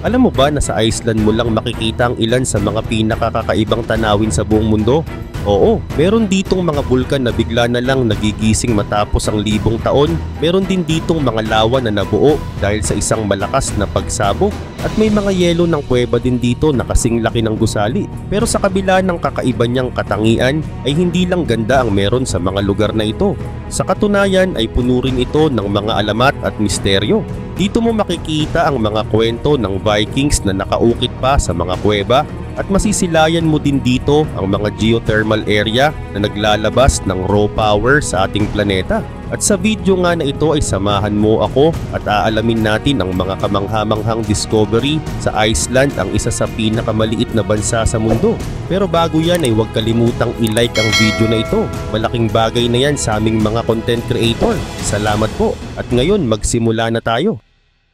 Alam mo ba na sa Iceland mo lang makikita ang ilan sa mga pinakakakaibang tanawin sa buong mundo? Oo, meron ditong mga bulkan na bigla na lang nagigising matapos ang libong taon. Meron din ditong mga lawa na nabuo dahil sa isang malakas na pagsabog. At may mga yelo ng kuweba din dito na kasing laki ng gusali. Pero sa kabila ng kakaiba niyang katangian ay hindi lang ganda ang meron sa mga lugar na ito. Sa katunayan ay puno rin ito ng mga alamat at misteryo. Dito mo makikita ang mga kwento ng Vikings na nakaukit pa sa mga kuweba at masisilayan mo din dito ang mga geothermal area na naglalabas ng raw power sa ating planeta. At sa video nga na ito ay samahan mo ako at aalamin natin ang mga kamanghamanghang discovery sa Iceland, ang isa sa pinakamaliit na bansa sa mundo. Pero bago yan ay huwag kalimutang i-like ang video na ito. Malaking bagay na yan sa aming mga content creator. Salamat po at ngayon magsimula na tayo.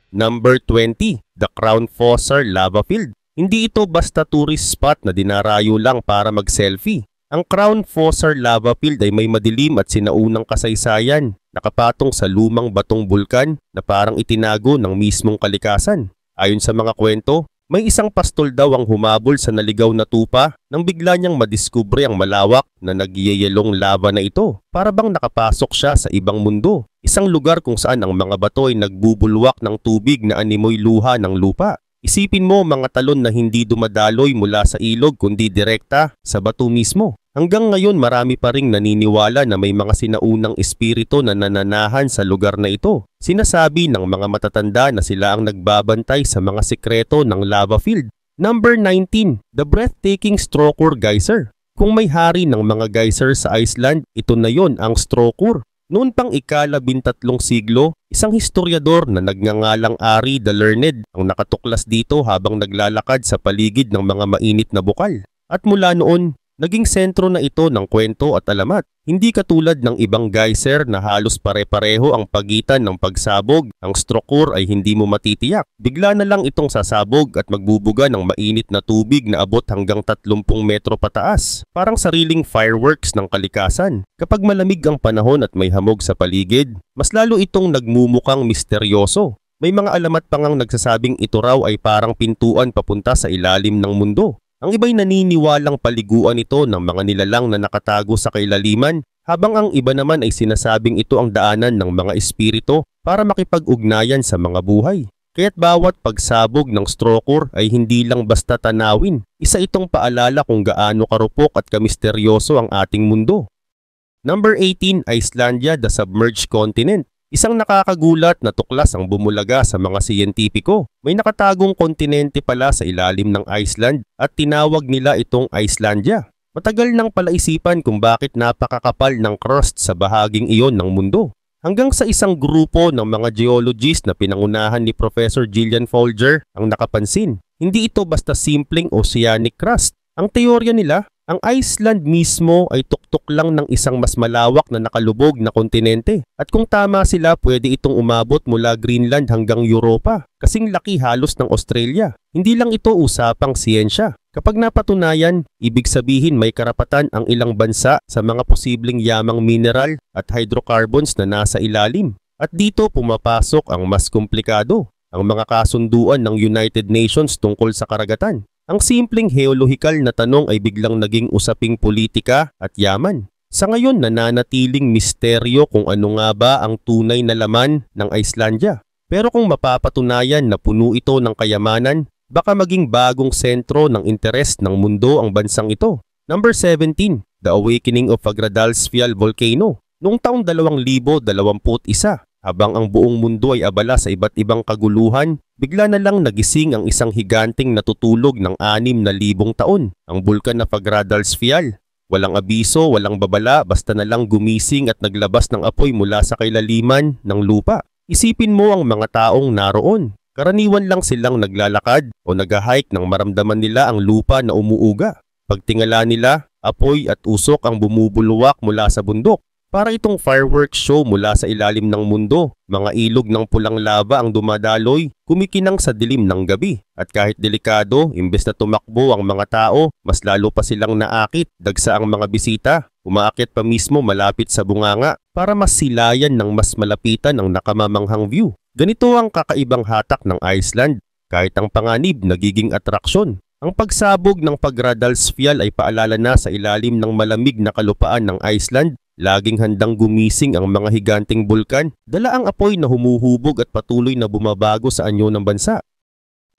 Number 20, the Crown Fossar Lava Field. Hindi ito basta tourist spot na dinarayo lang para mag-selfie. Ang Crown Fossar Lava Field ay may madilim at sinaunang kasaysayan, nakapatong sa lumang batong bulkan na parang itinago ng mismong kalikasan. Ayon sa mga kwento, may isang pastol daw ang humabol sa naligaw na tupa nang bigla niyang madiskubre ang malawak na nagyeyelong lava na ito. Para bang nakapasok siya sa ibang mundo, isang lugar kung saan ang mga bato ay nagbubulwak ng tubig na animoy luha ng lupa. Isipin mo mga talon na hindi dumadaloy mula sa ilog kundi direkta sa bato mismo. Hanggang ngayon marami pa ring naniniwala na may mga sinaunang espiritu na nananahan sa lugar na ito. Sinasabi ng mga matatanda na sila ang nagbabantay sa mga sikreto ng lava field. Number 19, the breathtaking Strokor Geyser. Kung may hari ng mga geyser sa Iceland, ito na yon ang Strokor. Noon pang ika-13 siglo, isang historiador na nagngangalang Ari the Learned ang nakatuklas dito habang naglalakad sa paligid ng mga mainit na bukal. At mula noon, naging sentro na ito ng kwento at alamat. Hindi katulad ng ibang geyser na halos pare-pareho ang pagitan ng pagsabog, ang Strokor ay hindi mo matitiyak. Bigla na lang itong sasabog at magbubuga ng mainit na tubig na abot hanggang 30 metro pataas. Parang sariling fireworks ng kalikasan. Kapag malamig ang panahon at may hamog sa paligid, mas lalo itong nagmumukhang misteryoso. May mga alamat pang ang nagsasabing ito raw ay parang pintuan papunta sa ilalim ng mundo. Ang iba'y naniniwalang paliguan ito ng mga nilalang na nakatago sa kailaliman, habang ang iba naman ay sinasabing ito ang daanan ng mga espiritu para makipag-ugnayan sa mga buhay. Kaya't bawat pagsabog ng Strokor ay hindi lang basta tanawin, isa itong paalala kung gaano karupok at kamisteryoso ang ating mundo. Number 18, Icelandia, the submerged continent. Isang nakakagulat na tuklas ang bumulaga sa mga siyentipiko. May nakatagong kontinente pala sa ilalim ng Iceland at tinawag nila itong Icelandia. Matagal nang palaisipan kung bakit napakakapal ng crust sa bahaging iyon ng mundo. Hanggang sa isang grupo ng mga geologist na pinangunahan ni Professor Gillian Folger ang nakapansin. Hindi ito basta simpleng oceanic crust. Ang teorya nila, ang Iceland mismo ay tuktok lang ng isang mas malawak na nakalubog na kontinente. At kung tama sila, pwede itong umabot mula Greenland hanggang Europa. Kasing laki halos ng Australia. Hindi lang ito usapang siyensya. Kapag napatunayan, ibig sabihin may karapatan ang ilang bansa sa mga posibleng yamang mineral at hydrocarbons na nasa ilalim. At dito pumapasok ang mas komplikado, ang mga kasunduan ng United Nations tungkol sa karagatan. Ang simpleng geolohikal na tanong ay biglang naging usaping politika at yaman. Sa ngayon nananatiling misteryo kung ano nga ba ang tunay na laman ng Icelandia. Pero kung mapapatunayan na puno ito ng kayamanan, baka maging bagong sentro ng interes ng mundo ang bansang ito. Number 17, the awakening of Yggdrasil volcano. Noong taong 2021, habang ang buong mundo ay abala sa iba't ibang kaguluhan, bigla na lang nagising ang isang higanting natutulog ng 6,000 taon, ang bulkan na Yggdrasil. Walang abiso, walang babala, basta na lang gumising at naglabas ng apoy mula sa kailaliman ng lupa. Isipin mo ang mga taong naroon. Karaniwan lang silang naglalakad o nag-hike nang maramdaman nila ang lupa na umuuga. Pagtingala nila, apoy at usok ang bumubulwak mula sa bundok. Para itong fireworks show mula sa ilalim ng mundo. Mga ilog ng pulang lava ang dumadaloy, kumikinang sa dilim ng gabi. At kahit delikado, imbes na tumakbo ang mga tao, mas lalo pa silang naakit, dagsa ang mga bisita. Umaakyat pa mismo malapit sa bunganga para mas silayan ng mas malapitan ang nakamamanghang view. Ganito ang kakaibang hatak ng Iceland. kahit ang panganib nagiging atraksyon. Ang pagsabog ng Pagradalsfjall ay paalala na sa ilalim ng malamig na kalupaan ng Iceland, laging handang gumising ang mga higanting bulkan, dala ang apoy na humuhubog at patuloy na bumabago sa anyo ng bansa.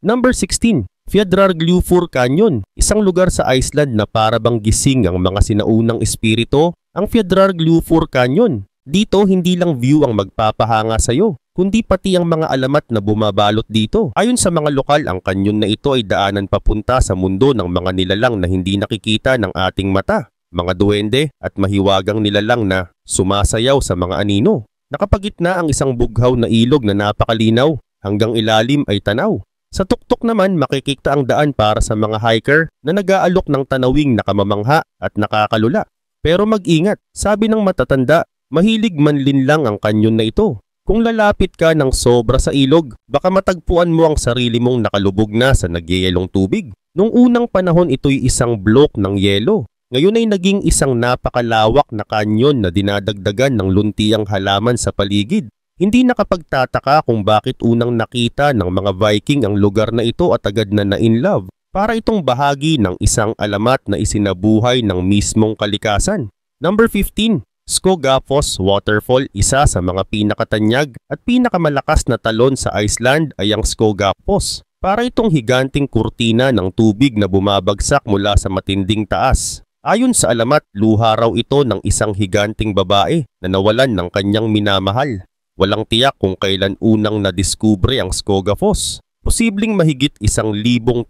Number 16. Fjallajökull Canyon, isang lugar sa Iceland na para bang gising ang mga sinaunang espirito. Ang Fjallajökull Canyon, dito hindi lang view ang magpapahanga sa iyo, kundi pati ang mga alamat na bumabalot dito. Ayon sa mga lokal, ang kanyon na ito ay daanan papunta sa mundo ng mga nilalang na hindi nakikita ng ating mata, mga duwende at mahiwagang nilalang na sumasayaw sa mga anino. Nakapagitna ang isang bughaw na ilog na napakalinaw, hanggang ilalim ay tanaw. Sa tuktok naman makikita ang daan para sa mga hiker na nag-aalok ng tanawing nakamamangha at nakakalula. Pero mag-ingat, sabi ng matatanda, mahilig manlin lang ang kanyon na ito. Kung lalapit ka ng sobra sa ilog, baka matagpuan mo ang sarili mong nakalubog na sa nagyeyelong tubig. Noong unang panahon ito'y isang blok ng yelo. Ngayon ay naging isang napakalawak na kanyon na dinadagdagan ng luntiang halaman sa paligid. Hindi nakapagtataka kung bakit unang nakita ng mga Viking ang lugar na ito at agad na na-inlove. Para itong bahagi ng isang alamat na isinabuhay ng mismong kalikasan. Number 15. Skogafoss Waterfall, isa sa mga pinakatanyag at pinakamalakas na talon sa Iceland ay ang Skogafoss. Para itong higanting kurtina ng tubig na bumabagsak mula sa matinding taas. Ayon sa alamat, luha raw ito ng isang higanting babae na nawalan ng kanyang minamahal. Walang tiyak kung kailan unang nadiskubre ang Skogafoss. Posibleng mahigit 1,000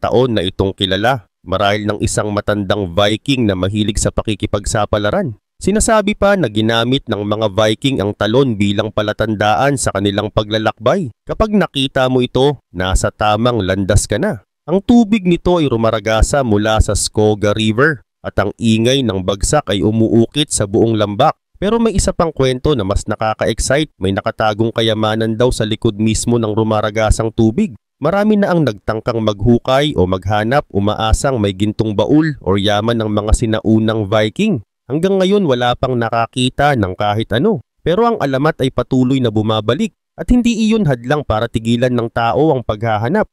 taon na itong kilala, marahil ng isang matandang Viking na mahilig sa pakikipagsapalaran. Sinasabi pa na ginamit ng mga Viking ang talon bilang palatandaan sa kanilang paglalakbay. Kapag nakita mo ito, nasa tamang landas ka na. Ang tubig nito ay rumaragasa mula sa Skoga River at ang ingay ng bagsak ay umuukit sa buong lambak. Pero may isa pang kwento na mas nakaka-excite, may nakatagong kayamanan daw sa likod mismo ng rumaragasang tubig. Marami na ang nagtangkang maghukay o maghanap, umaasang may gintong baul o yaman ng mga sinaunang Viking. Hanggang ngayon wala pang nakakita ng kahit ano, pero ang alamat ay patuloy na bumabalik at hindi iyon hadlang para tigilan ng tao ang paghahanap.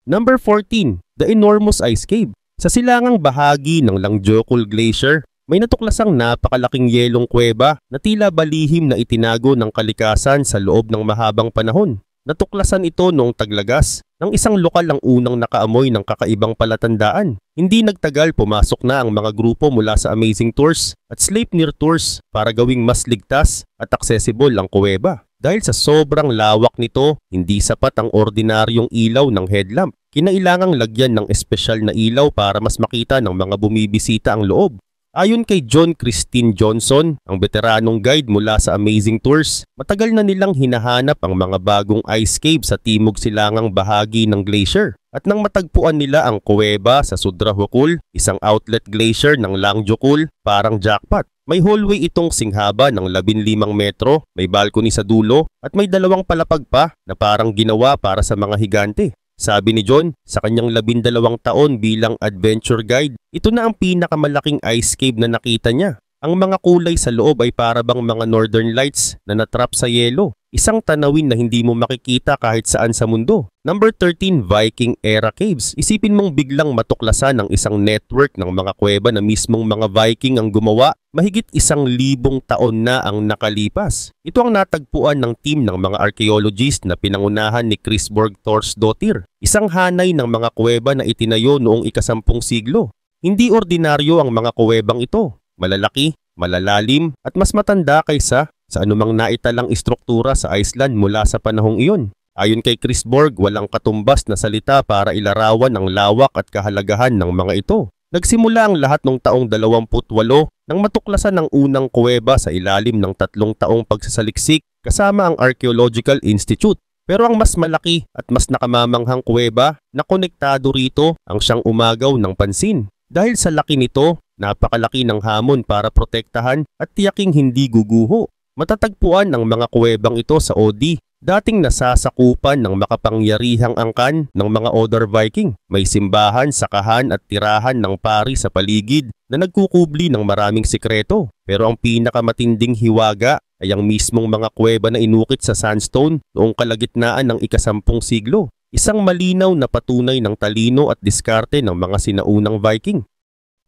Number 14. The Enormous Ice Cave. Sa silangang bahagi ng Langjökull Glacier, may natuklasang napakalaking yelong kuweba na tila balihim na itinago ng kalikasan sa loob ng mahabang panahon. Natuklasan ito noong taglagas ng isang lokal ang unang nakaamoy ng kakaibang palatandaan. Hindi nagtagal pumasok na ang mga grupo mula sa Amazing Tours at Sleipnir Tours para gawing mas ligtas at accessible ang kuweba. Dahil sa sobrang lawak nito, hindi sapat ang ordinaryong ilaw ng headlamp. Kinailangang lagyan ng espesyal na ilaw para mas makita ng mga bumibisita ang loob. Ayon kay John Christine Johnson, ang veteranong guide mula sa Amazing Tours, matagal na nilang hinahanap ang mga bagong ice cave sa timog silangang bahagi ng glacier. At nang matagpuan nila ang kuweba sa Sudrajökull, isang outlet glacier ng Langjökull, parang jackpot. May hallway itong singhaba ng 15 metro, may balcony sa dulo, at may 2 palapag pa na parang ginawa para sa mga higante. Sabi ni John, sa kanyang 12 taon bilang adventure guide, ito na ang pinakamalaking ice cave na nakita niya. Ang mga kulay sa loob ay parabang mga northern lights na natrap sa yelo. Isang tanawin na hindi mo makikita kahit saan sa mundo. Number 13, Viking Era Caves. Isipin mong biglang matuklasan ng isang network ng mga kuweba na mismong mga Viking ang gumawa. Mahigit 1,000 taon na ang nakalipas. Ito ang natagpuan ng team ng mga archaeologist na pinangunahan ni Kristborg Thorsdottir. Isang hanay ng mga kuweba na itinayo noong ika-10 siglo. Hindi ordinaryo ang mga kuwebang ito. Malalaki, malalalim at mas matanda kaysa sa anumang naitalang istruktura sa Iceland mula sa panahong iyon. Ayon kay Kristborg, walang katumbas na salita para ilarawan ang lawak at kahalagahan ng mga ito. Nagsimula ang lahat noong taong 28 nang matuklasan ng unang kuweba sa ilalim ng 3 taong pagsasaliksik kasama ang Archaeological Institute. Pero ang mas malaki at mas nakamamanghang kuweba na konektado rito ang siyang umagaw ng pansin. Dahil sa laki nito, napakalaki ng hamon para protektahan at tiyaking hindi guguho. Matatagpuan ang mga kuwebang ito sa Oddi, dating nasasakupan ng makapangyarihang angkan ng mga Other Viking. May simbahan, sakahan at tirahan ng pari sa paligid na nagkukubli ng maraming sikreto. Pero ang pinakamatinding hiwaga ay ang mismong mga kuweba na inukit sa sandstone noong kalagitnaan ng ika-10 siglo. Isang malinaw na patunay ng talino at diskarte ng mga sinaunang Viking.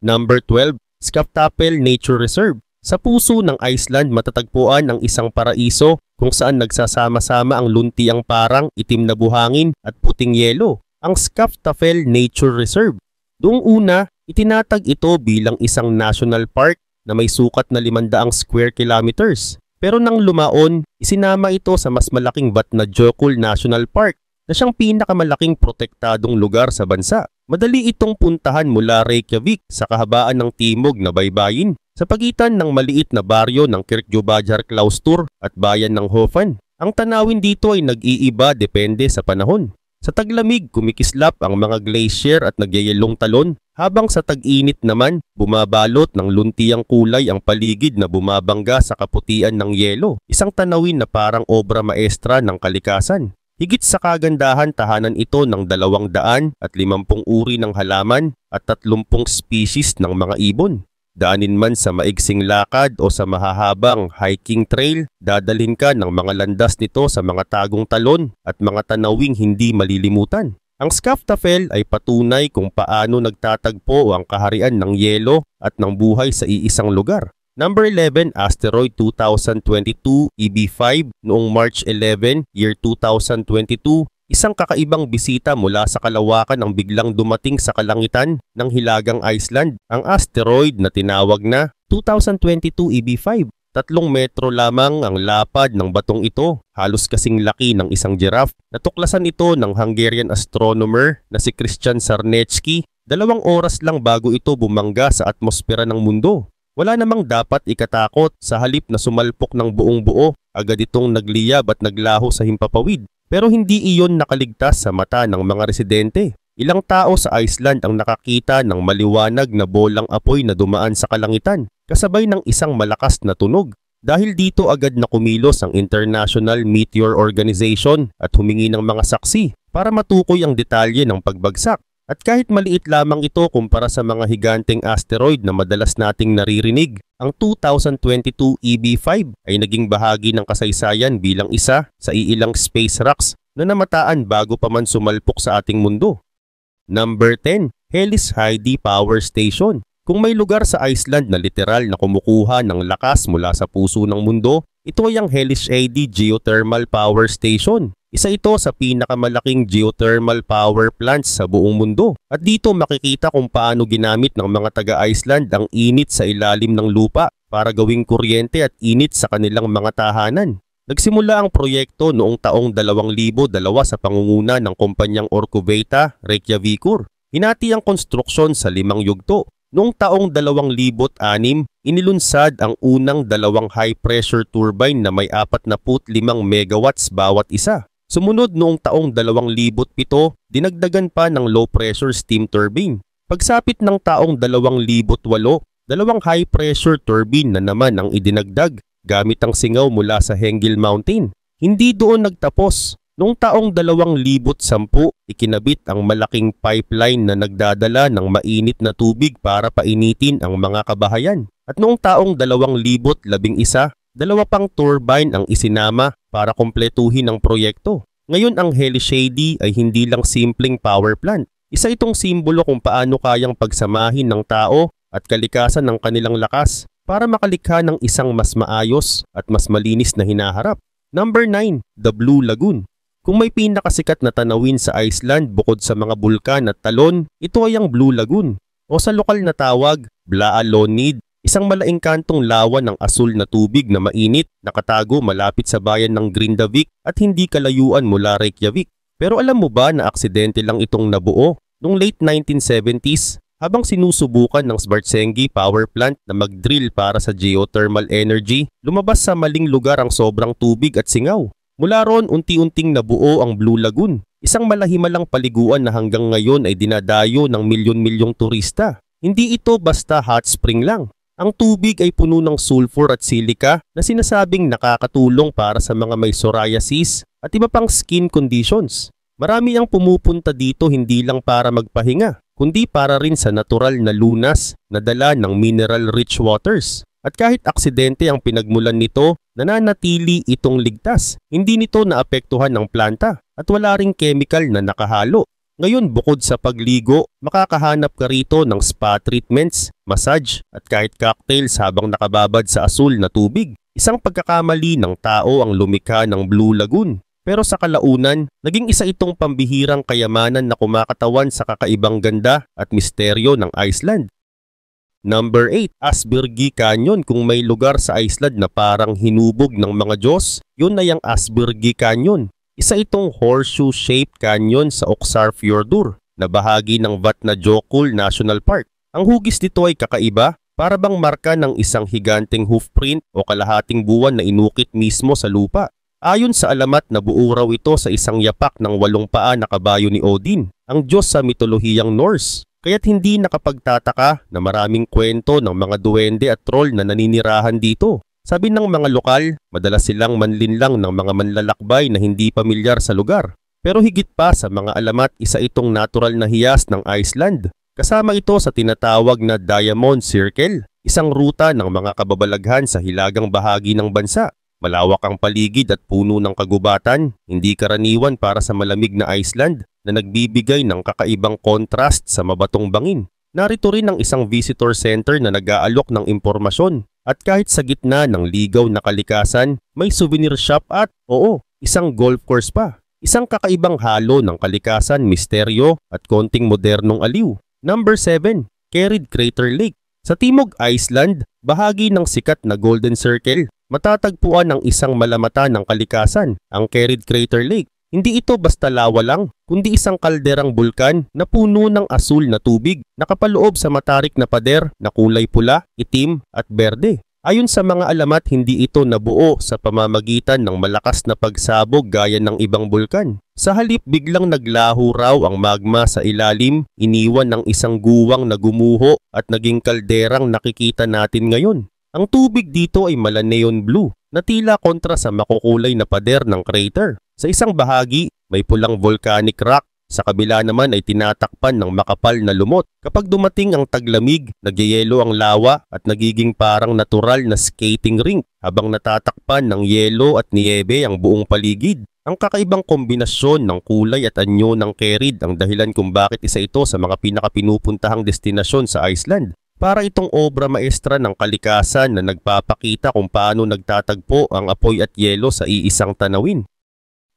Number 12, Skaftafell Nature Reserve. Sa puso ng Iceland matatagpuan ang isang paraiso kung saan nagsasama-sama ang luntiang parang, itim na buhangin at puting yelo, ang Skaftafell Nature Reserve. Noong una, itinatag ito bilang isang national park na may sukat na 500 square kilometers. Pero nang lumaon, isinama ito sa mas malaking Vatnajökull National Park na siyang pinakamalaking protektadong lugar sa bansa. Madali itong puntahan mula Reykjavik sa kahabaan ng timog na baybayin sa pagitan ng maliit na baryo ng Kirkjubæjarklaustur at bayan ng Hofan. Ang tanawin dito ay nag-iiba depende sa panahon. Sa taglamig, kumikislap ang mga glacier at nagyayelong talon, habang sa tag-init naman, bumabalot ng luntiang kulay ang paligid na bumabangga sa kaputian ng yelo. Isang tanawin na parang obra maestra ng kalikasan. Higit sa kagandahan, tahanan ito ng 250 uri ng halaman at 30 species ng mga ibon. Daanin man sa maigsing lakad o sa mahahabang hiking trail, dadalhin ka ng mga landas nito sa mga tagong talon at mga tanawing hindi malilimutan. Ang Skaftafell ay patunay kung paano nagtatagpo ang kaharian ng yelo at ng buhay sa iisang lugar. Number 11, Asteroid 2022 EB5 noong March 11, year 2022. Isang kakaibang bisita mula sa kalawakan ang biglang dumating sa kalangitan ng Hilagang Iceland. Ang asteroid na tinawag na 2022 EB5. 3 metro lamang ang lapad ng batong ito, halos kasing laki ng isang giraffe. Natuklasan ito ng Hungarian astronomer na si Christian Sarnecki 2 oras lang bago ito bumangga sa atmosfera ng mundo. Wala namang dapat ikatakot, sa halip na sumalpok ng buong buo, agad itong nagliyab at naglaho sa himpapawid. Pero hindi iyon nakaligtas sa mata ng mga residente. Ilang tao sa Iceland ang nakakita ng maliwanag na bolang apoy na dumaan sa kalangitan, kasabay ng isang malakas na tunog. Dahil dito agad na kumilos ang International Meteor Organization at humingi ng mga saksi para matukoy ang detalye ng pagbagsak. At kahit maliit lamang ito kumpara sa mga higanteng asteroid na madalas nating naririnig, ang 2022 EB5 ay naging bahagi ng kasaysayan bilang isa sa iilang space rocks na namataan bago pa man sumalpok sa ating mundo. Number 10, Hellis Heidi Power Station. Kung may lugar sa Iceland na literal na kumukuha ng lakas mula sa puso ng mundo, ito ay ang Hellis Heidi Geothermal Power Station. Isa ito sa pinakamalaking geothermal power plants sa buong mundo. At dito makikita kung paano ginamit ng mga taga-Iceland ang init sa ilalim ng lupa para gawing kuryente at init sa kanilang mga tahanan. Nagsimula ang proyekto noong taong 2002 sa pangunguna ng kumpanyang Orkuveta Reykjavikur. Hinati ang konstruksyon sa 5 yugto. Noong taong 2006, inilunsad ang unang 2 high-pressure turbine na may 45 megawatts bawat isa. Sumunod noong taong 2007, dinagdagan pa ng low-pressure steam turbine. Pagsapit ng taong 2008, 2 high-pressure turbine na naman ang idinagdag gamit ang singaw mula sa Hengil Mountain. Hindi doon nagtapos. Noong taong 2010, ikinabit ang malaking pipeline na nagdadala ng mainit na tubig para painitin ang mga kabahayan. At noong taong 2011, 2 pang turbine ang isinama para kumpletuhin ang proyekto. Ngayon ang Hellis Heidi ay hindi lang simpleng power plant. Isa itong simbolo kung paano kayang pagsamahin ng tao at kalikasan ng kanilang lakas para makalikha ng isang mas maayos at mas malinis na hinaharap. Number 9, the Blue Lagoon. Kung may pinakasikat na tanawin sa Iceland bukod sa mga bulkan at talon, ito ay ang Blue Lagoon o sa lokal na tawag, Blaalonid. Isang malaengkantong lawa ng asul na tubig na mainit, nakatago malapit sa bayan ng Grindavik at hindi kalayuan mula Reykjavik. Pero alam mo ba na aksidente lang itong nabuo? Noong late 1970s, habang sinusubukan ng Svartsengi Power Plant na mag-drill para sa geothermal energy, lumabas sa maling lugar ang sobrang tubig at singaw. Mula roon, unti-unting nabuo ang Blue Lagoon, isang malahimalang paliguan na hanggang ngayon ay dinadayo ng milyon-milyong turista. Hindi ito basta hot spring lang. Ang tubig ay puno ng sulfur at silica na sinasabing nakakatulong para sa mga may psoriasis at iba pang skin conditions. Marami ang pumupunta dito hindi lang para magpahinga, kundi para rin sa natural na lunas na dala ng mineral-rich waters. At kahit aksidente ang pinagmulan nito, nananatili itong ligtas. Hindi nito naapektuhan ng planta at wala ring chemical na nakahalo. Ngayon bukod sa pagligo, makakahanap ka rito ng spa treatments, massage at kahit cocktails habang nakababad sa asul na tubig. Isang pagkakamali ng tao ang lumikha ng Blue Lagoon. Pero sa kalaunan, naging isa itong pambihirang kayamanan na kumakatawan sa kakaibang ganda at misteryo ng Iceland. Number 8, Aspergy Canyon. Kung may lugar sa Iceland na parang hinubog ng mga Diyos, yun ay ang Aspergy Canyon. Isa itong horseshoe-shaped canyon sa Öxarfjörður na bahagi ng Vatnajökull National Park. Ang hugis nito ay kakaiba, para bang marka ng isang higanteng hoofprint o kalahating buwan na inukit mismo sa lupa. Ayon sa alamat, nabuo raw ito sa isang yapak ng 8 paa na kabayo ni Odin, ang Diyos sa mitolohiyang Norse. Kaya't hindi nakapagtataka na maraming kwento ng mga duwende at troll na naninirahan dito. Sabi ng mga lokal, madalas silang manlinlang ng mga manlalakbay na hindi pamilyar sa lugar. Pero higit pa sa mga alamat, isa itong natural na hiyas ng Iceland. Kasama ito sa tinatawag na Diamond Circle, isang ruta ng mga kababalaghan sa hilagang bahagi ng bansa. Malawak ang paligid at puno ng kagubatan, hindi karaniwan para sa malamig na Iceland na nagbibigay ng kakaibang contrast sa mabatong bangin. Narito rin ang isang visitor center na nag-aalok ng impormasyon at kahit sa gitna ng ligaw na kalikasan, may souvenir shop at, isang golf course pa. Isang kakaibang halo ng kalikasan, misteryo at konting modernong aliw. Number 7, Kerrid Crater Lake. Sa timog Iceland, bahagi ng sikat na Golden Circle, matatagpuan ang isang malamata ng kalikasan, ang Kerrid Crater Lake. Hindi ito basta lawa lang, kundi isang kalderang bulkan na puno ng asul na tubig, nakapaloob sa matarik na pader na kulay pula, itim at berde. Ayon sa mga alamat, hindi ito nabuo sa pamamagitan ng malakas na pagsabog gaya ng ibang bulkan. Sa halip, biglang naglaho raw ang magma sa ilalim, iniwan ng isang guwang na gumuho at naging kalderang nakikita natin ngayon. Ang tubig dito ay mala-neon blue na tila kontra sa makukulay na pader ng crater. Sa isang bahagi, may pulang volcanic rock. Sa kabila naman ay tinatakpan ng makapal na lumot. Kapag dumating ang taglamig, nagyayelo ang lawa at nagiging parang natural na skating rink habang natatakpan ng yelo at niyebe ang buong paligid. Ang kakaibang kombinasyon ng kulay at anyo ng Kerrid ang dahilan kung bakit isa ito sa mga pinakapinupuntahang destinasyon sa Iceland. Para itong obra maestra ng kalikasan na nagpapakita kung paano nagtatagpo ang apoy at yelo sa iisang tanawin.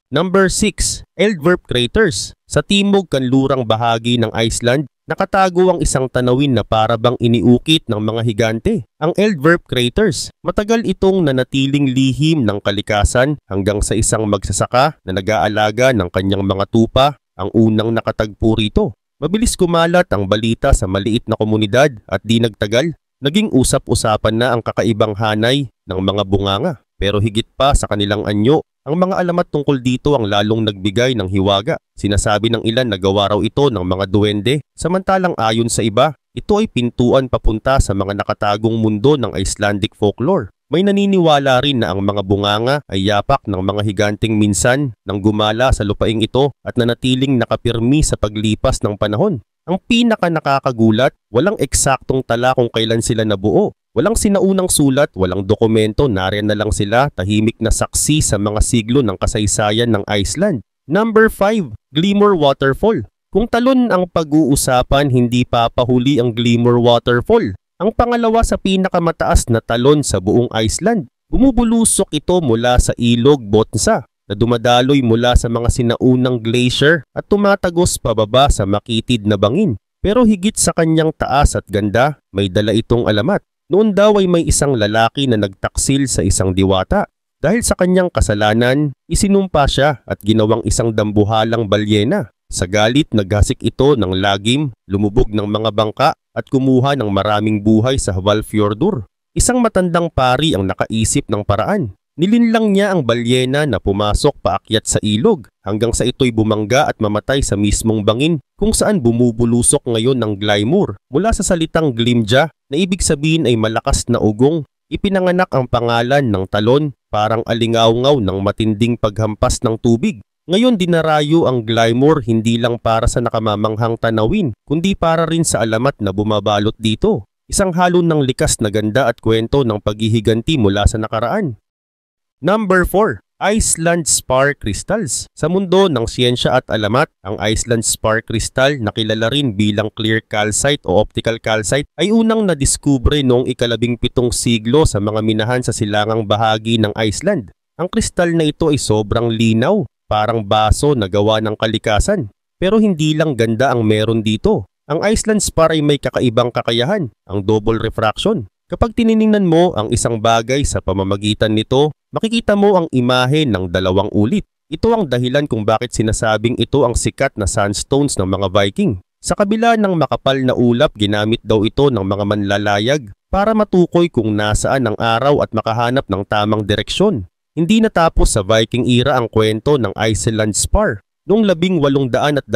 Number 6, Eldverp Craters. Sa timog kanlurang bahagi ng Iceland, nakatago ang isang tanawin na parabang iniukit ng mga higante, ang Eldverp Craters. Matagal itong nanatiling lihim ng kalikasan hanggang sa isang magsasaka na nag-aalaga ng kanyang mga tupa ang unang nakatagpo rito. Mabilis kumalat ang balita sa maliit na komunidad at di nagtagal, naging usap-usapan na ang kakaibang hanay ng mga bunganga. Pero higit pa sa kanilang anyo, ang mga alamat tungkol dito ang lalong nagbigay ng hiwaga. Sinasabi ng ilan na gawa raw ito ng mga duwende, samantalang ayon sa iba, ito ay pintuan papunta sa mga nakatagong mundo ng Icelandic folklore. May naniniwala rin na ang mga bunganga ay yapak ng mga higanting minsan nang gumala sa lupaing ito at nanatiling nakapirmi sa paglipas ng panahon. Ang pinaka nakakagulat, walang eksaktong tala kung kailan sila nabuo. Walang sinaunang sulat, walang dokumento, nariyan na lang sila, tahimik na saksi sa mga siglo ng kasaysayan ng Iceland. Number 5, Glimmer Waterfall. Kung talon ang pag-uusapan, hindi papahuli ang Glimmer Waterfall. Ang pangalawa sa pinakamataas na talon sa buong Iceland. Bumubulusok ito mula sa ilog Botnsa na dumadaloy mula sa mga sinaunang glacier at tumatagos pababa sa makitid na bangin. Pero higit sa kanyang taas at ganda, may dala itong alamat. Noon daw ay may isang lalaki na nagtaksil sa isang diwata. Dahil sa kanyang kasalanan, isinumpa siya at ginawang isang dambuhalang balyena. Sa galit, naghasik ito ng lagim, lumubog ng mga bangka at kumuha ng maraming buhay sa Hvalfjörður. Isang matandang pari ang nakaisip ng paraan. Nilinlang niya ang balyena na pumasok paakyat sa ilog hanggang sa ito'y bumangga at mamatay sa mismong bangin kung saan bumubulusok ngayon ng Glimmer. Mula sa salitang Glimja na ibig sabihin ay malakas na ugong, ipinanganak ang pangalan ng talon parang alingaw-ngaw ng matinding paghampas ng tubig. Ngayon dinarayo ang Glimmer hindi lang para sa nakamamanghang tanawin kundi para rin sa alamat na bumabalot dito. Isang halo ng likas na ganda at kwento ng paghihiganti mula sa nakaraan. Number 4. Iceland Spar Crystals. Sa mundo ng siyensya at alamat, ang Iceland Spar Crystal na kilala rin bilang clear calcite o optical calcite ay unang nadiskubre noong ika-17 siglo sa mga minahan sa silangang bahagi ng Iceland. Ang kristal na ito ay sobrang linaw, parang baso na gawa ng kalikasan. Pero hindi lang ganda ang meron dito. Ang Iceland Spar ay may kakaibang kakayahan, ang double refraction. Kapag tiningnan mo ang isang bagay sa pamamagitan nito, makikita mo ang imahe ng dalawang ulit. Ito ang dahilan kung bakit sinasabing ito ang sikat na sandstones ng mga Viking. Sa kabila ng makapal na ulap, ginamit daw ito ng mga manlalayag para matukoy kung nasaan ang araw at makahanap ng tamang direksyon. Hindi natapos sa Viking era ang kwento ng Iceland Spar. Noong 1820,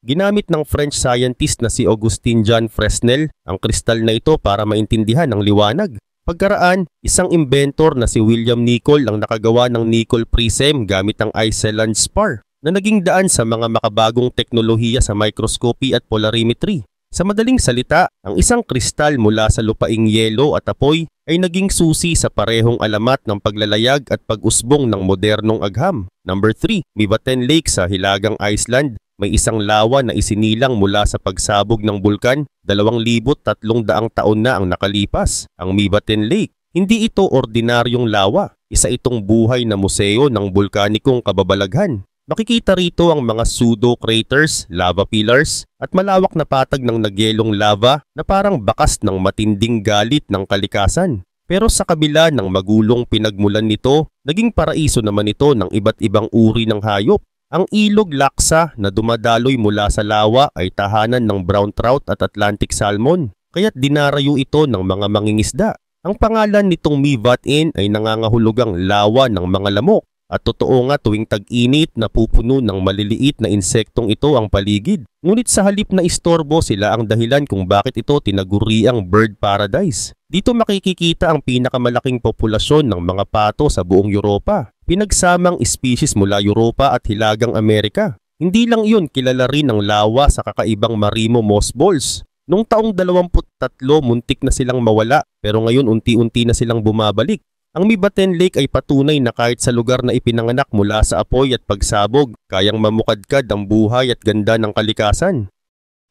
ginamit ng French scientist na si Augustin Jean Fresnel ang kristal na ito para maintindihan ang liwanag. Pagkaraan, isang inventor na si William Nicol ang nakagawa ng nickel prism gamit ang Iceland Spar na naging daan sa mga makabagong teknolohiya sa microscopy at polarimetry. Sa madaling salita, ang isang kristal mula sa lupaing yelo at apoy ay naging susi sa parehong alamat ng paglalayag at pag-usbong ng modernong agham. Number 3. Mývatn Lake sa Hilagang Iceland. May isang lawa na isinilang mula sa pagsabog ng bulkan. 2,300 taon na ang nakalipas. Ang Mývatn Lake, hindi ito ordinaryong lawa. Isa itong buhay na museo ng bulkanikong kababalaghan. Makikita rito ang mga pseudo-craters, lava pillars, at malawak na patag ng nagyelong lava na parang bakas ng matinding galit ng kalikasan. Pero sa kabila ng magulong pinagmulan nito, naging paraiso naman ito ng iba't ibang uri ng hayop. Ang ilog Laksa na dumadaloy mula sa lawa ay tahanan ng brown trout at Atlantic salmon, kaya't dinarayo ito ng mga mangingisda. Ang pangalan nitong Mývatn ay nangangahulugang lawa ng mga lamok. At totoo nga tuwing tag-init napupuno ng maliliit na insektong ito ang paligid. Ngunit sa halip na istorbo sila ang dahilan kung bakit ito tinaguriang bird paradise. Dito makikita ang pinakamalaking populasyon ng mga pato sa buong Europa. Pinagsamang species mula Europa at Hilagang Amerika. Hindi lang iyon, kilala rin ang lawa sa kakaibang marimo mossballs. Noong taong 23, muntik na silang mawala pero ngayon unti-unti na silang bumabalik. Ang Mývatn Lake ay patunay na kahit sa lugar na ipinanganak mula sa apoy at pagsabog, kayang mamukadkad ang buhay at ganda ng kalikasan.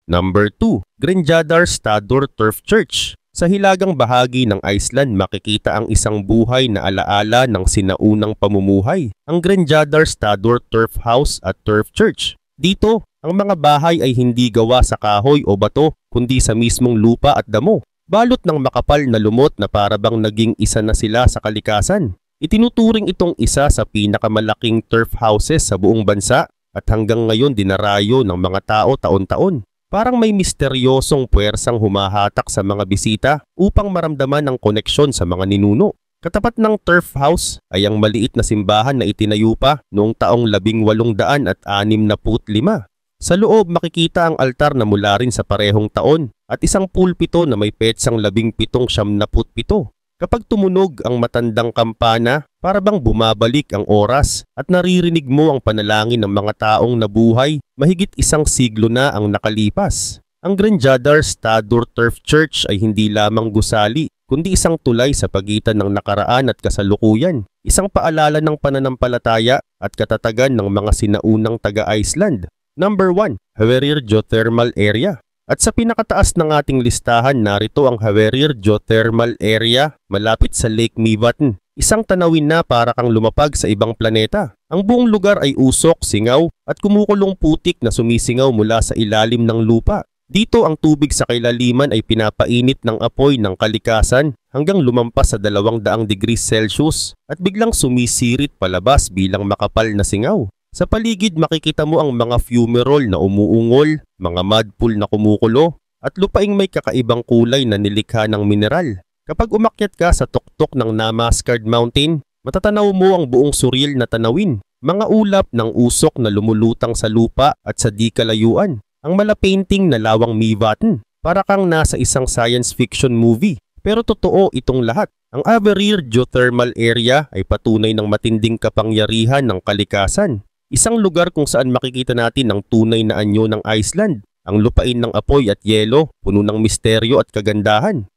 Number 2. Grenjadar Stadur Turf Church. Sa hilagang bahagi ng Iceland makikita ang isang buhay na alaala ng sinaunang pamumuhay, ang Grenjadar Stadur Turf House at Turf Church. Dito, ang mga bahay ay hindi gawa sa kahoy o bato, kundi sa mismong lupa at damo. Balot ng makapal na lumot na parabang naging isa na sila sa kalikasan. Itinuturing itong isa sa pinakamalaking turf houses sa buong bansa at hanggang ngayon dinarayo ng mga tao taon-taon. Parang may misteryosong puwersang humahatak sa mga bisita upang maramdaman ang koneksyon sa mga ninuno. Katapat ng turf house ay ang maliit na simbahan na itinayo pa noong taong 1865. Sa loob makikita ang altar na mula rin sa parehong taon at isang pulpito na may petsang 1777. Kapag tumunog ang matandang kampana, parabang bumabalik ang oras at naririnig mo ang panalangin ng mga taong nabuhay mahigit isang siglo na ang nakalipas. Ang Grenjadar Stadur Turf Church ay hindi lamang gusali, kundi isang tulay sa pagitan ng nakaraan at kasalukuyan. Isang paalala ng pananampalataya at katatagan ng mga sinaunang taga-Iceland. Number 1. Haverir Geothermal Area. At sa pinakataas ng ating listahan, narito ang Haverir Geothermal Area malapit sa Lake Mývatn. Isang tanawin na para kang lumapag sa ibang planeta. Ang buong lugar ay usok, singaw at kumukulong putik na sumisingaw mula sa ilalim ng lupa. Dito ang tubig sa kailaliman ay pinapainit ng apoy ng kalikasan hanggang lumampas sa 200 degrees Celsius at biglang sumisirit palabas bilang makapal na singaw. Sa paligid makikita mo ang mga fumarole na umuungol, mga mud pool na kumukulo, at lupaing may kakaibang kulay na nilikha ng mineral. Kapag umakyat ka sa tuktok ng Namaskard Mountain, matatanaw mo ang buong surreal na tanawin, mga ulap ng usok na lumulutang sa lupa at sa di kalayuan. Ang malapainting na lawang Mývatn, para kang nasa isang science fiction movie. Pero totoo itong lahat. Ang Haverir Geothermal Area ay patunay ng matinding kapangyarihan ng kalikasan. Isang lugar kung saan makikita natin ang tunay na anyo ng Iceland. Ang lupain ng apoy at yelo, puno ng misteryo at kagandahan.